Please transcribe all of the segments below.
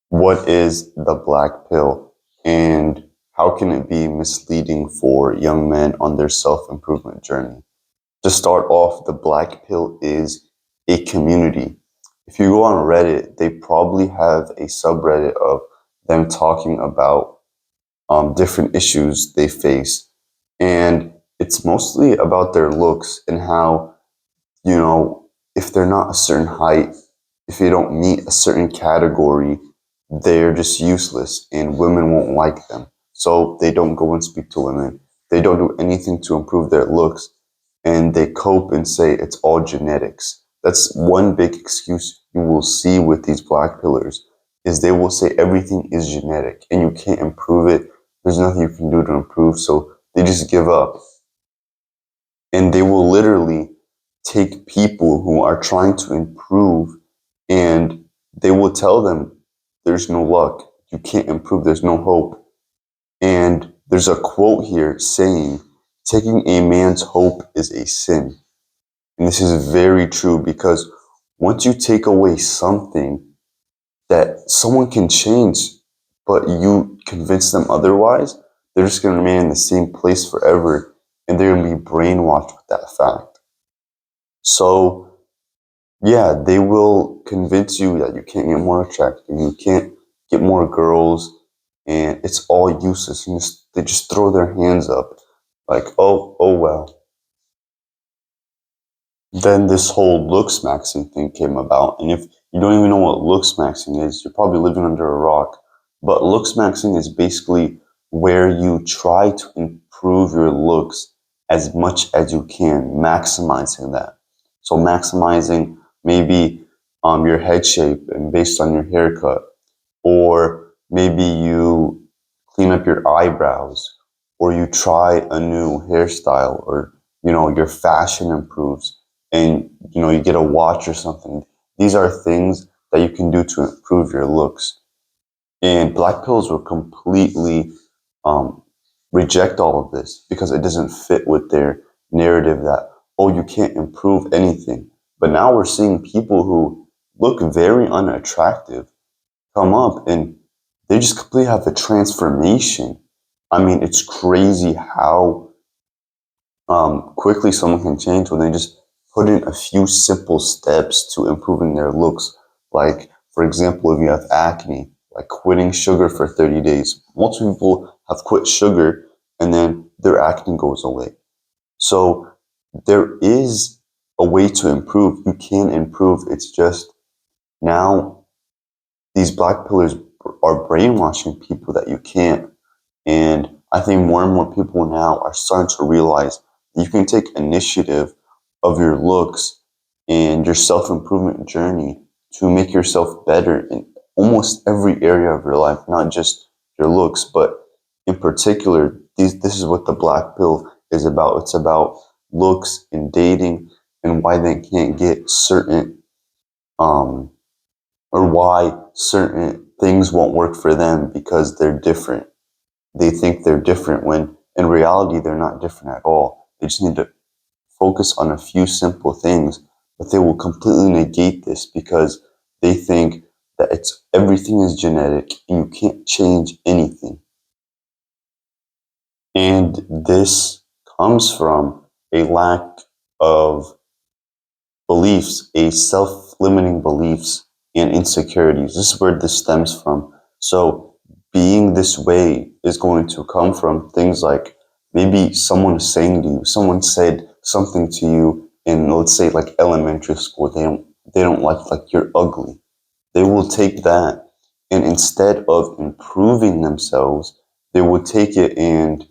What is the black pill and how can it be misleading for young men on their self improvement journey? To start off, the black pill is a community. If you go on Reddit, they probably have a subreddit of them talking about different issues they face. And it's mostly about their looks and how, you know, if they're not a certain height, if you don't meet a certain category, they're just useless and women won't like them. So they don't go and speak to women. They don't do anything to improve their looks and they cope and say it's all genetics. That's one big excuse you will see with these black pillars is they will say everything is genetic and you can't improve it. There's nothing you can do to improve. So they just give up and they will literally take people who are trying to improve and they will tell them there's no luck, you can't improve, there's no hope. And there's a quote here saying, taking a man's hope is a sin. And this is very true because once you take away something that someone can change, but you convince them otherwise, they're just going to remain in the same place forever and they're going to be brainwashed with that fact. So, yeah, they will convince you that you can't get more attractive, you can't get more girls, and it's all useless. And they just throw their hands up like, oh well. Then this whole looks maxing thing came about. And if you don't even know what looks maxing is, you're probably living under a rock. But looks maxing is basically where you try to improve your looks as much as you can, maximizing that. So maximizing maybe your head shape and based on your haircut, or maybe you clean up your eyebrows, or you try a new hairstyle, or your fashion improves, and you get a watch or something. These are things that you can do to improve your looks. And black pills will completely um, reject all of this because it doesn't fit with their narrative that, oh, you can't improve anything. But now we're seeing people who look very unattractive come up and they just completely have a transformation. I mean, it's crazy how quickly someone can change when they just put in a few simple steps to improving their looks. Like, for example, if you have acne, like quitting sugar for 30 days. Most people have quit sugar and then their acne goes away. So there is a way to improve. You can improve. It's just now these black pillars are brainwashing people that you can't. And I think more and more people now are starting to realize that you can take initiative of your looks and your self improvement journey to make yourself better in almost every area of your life, not just your looks, but in particular, this is what the black pill is about. It's about looks and dating and why they can't get certain um, or why certain things won't work for them because they're different. They think they're different when in reality they're not different at all. They just need to focus on a few simple things, but they will completely negate this because they think that it's everything is genetic and you can't change anything. And this comes from a lack of beliefs, a self-limiting beliefs and insecurities. This is where this stems from. So being this way is going to come from things like maybe someone saying to you, someone said something to you in, let's say, like elementary school. They don't like you're ugly. They will take that and instead of improving themselves, they will take it and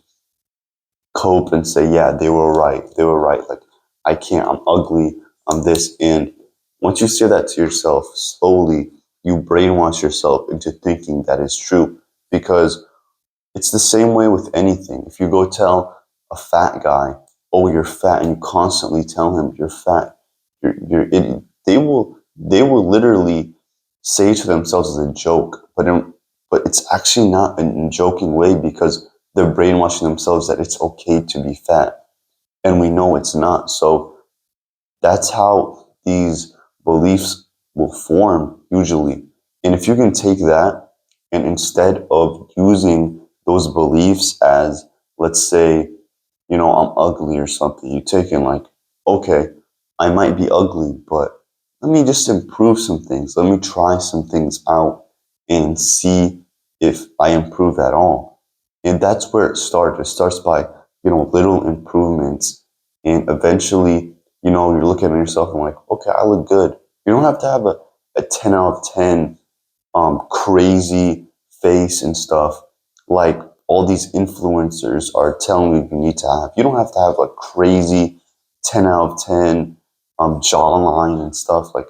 cope and say, yeah, they were right. They were right. Like, I can't, I'm ugly, I'm this. And once you say that to yourself, slowly, you brainwash yourself into thinking that is true. Because it's the same way with anything. If you go tell a fat guy, oh, you're fat, and you constantly tell him you're fat, you're idiot, they will literally say to themselves as a joke, but it's actually not in a joking way because they're brainwashing themselves that it's okay to be fat, and we know it's not. So that's how these beliefs will form usually. And if you can take that And instead of using those beliefs as, let's say, I'm ugly or something, you take in like, okay, I might be ugly, but let me just improve some things. Let me try some things out and see if I improve at all. And that's where it starts. It starts by, little improvements. And eventually, you're looking at yourself and like, okay, I look good. You don't have to have a 10 out of 10 crazy face and stuff like all these influencers are telling you need to have. You don't have to have a crazy 10 out of 10 jawline and stuff. Like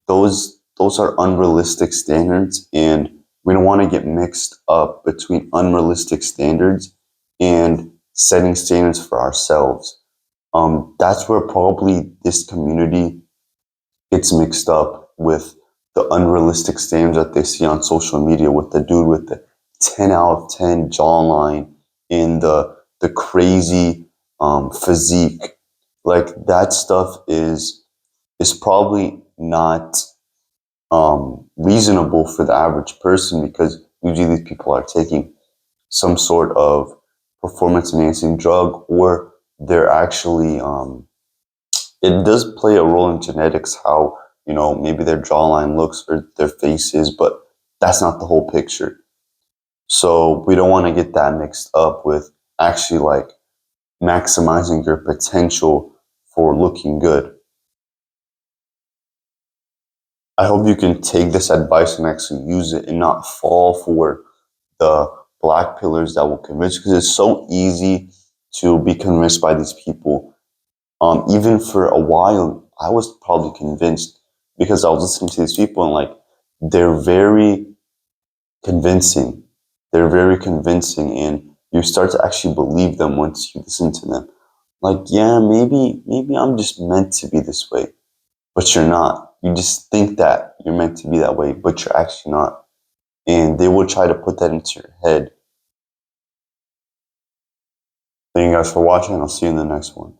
those are unrealistic standards, and we don't want to get mixed up between unrealistic standards and setting standards for ourselves. That's where probably this community gets mixed up with the unrealistic standards that they see on social media with the dude with the 10 out of 10 jawline and the crazy physique. Like that stuff is probably not reasonable for the average person, because usually these people are taking some sort of performance enhancing drug, or they're actually it does play a role in genetics, how, maybe their jawline looks or their face is, but that's not the whole picture. So we don't want to get that mixed up with actually like maximizing your potential for looking good. I hope you can take this advice and actually use it and not fall for the black pillars that will convince you, because it's so easy to be convinced by these people. Even for a while, I was probably convinced because I was listening to these people and like they're very convincing. They're very convincing, and you start to actually believe them once you listen to them. Like, yeah, maybe I'm just meant to be this way, but you're not. You just think that you're meant to be that way, but you're actually not. And they will try to put that into your head. Thank you guys for watching. I'll see you in the next one.